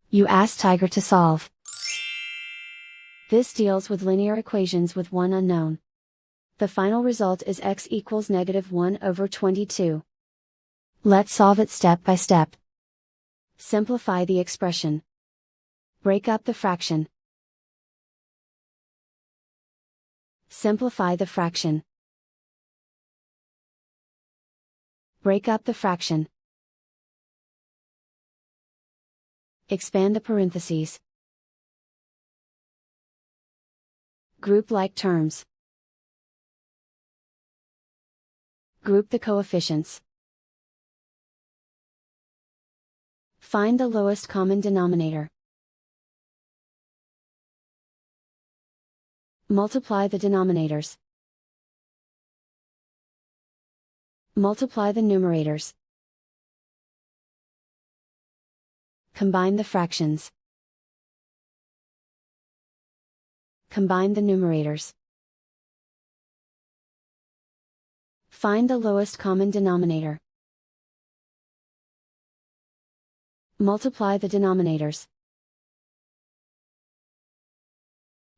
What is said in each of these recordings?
You ask Tiger to solve. This deals with linear equations with one unknown. The final result is x equals -1/22. Let's solve it step by step. Simplify the expression. Break up the fraction. Simplify the fraction. Break up the fraction. Expand the parentheses. Group like terms. Group the coefficients. Find the lowest common denominator. Multiply the denominators. Multiply the numerators. Combine the fractions. Combine the numerators. Find the lowest common denominator. Multiply the denominators.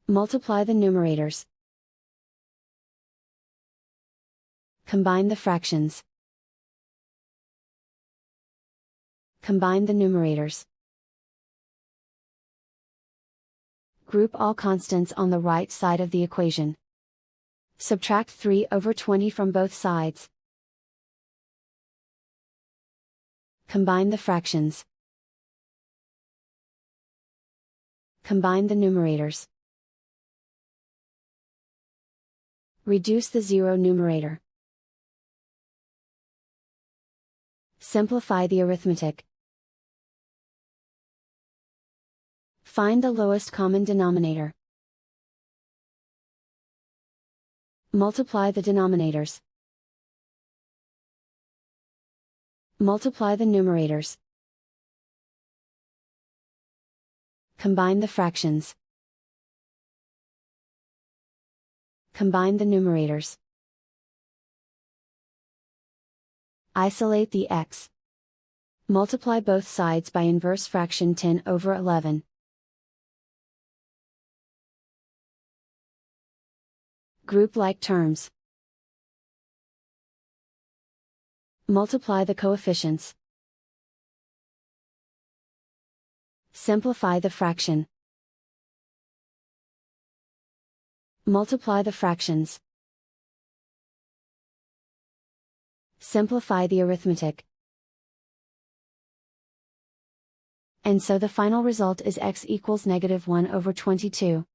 Multiply the numerators. Combine the fractions. Combine the numerators. Group all constants on the right side of the equation. Subtract 3/20 from both sides. Combine the fractions. Combine the numerators. Reduce the zero numerator. Simplify the arithmetic. Find the lowest common denominator. Multiply the denominators. Multiply the numerators. Combine the fractions. Combine the numerators. Isolate the x. Multiply both sides by inverse fraction 10/11. Group like terms. Multiply the coefficients. Simplify the fraction. Multiply the fractions. Simplify the arithmetic. And so the final result is x equals -1/22.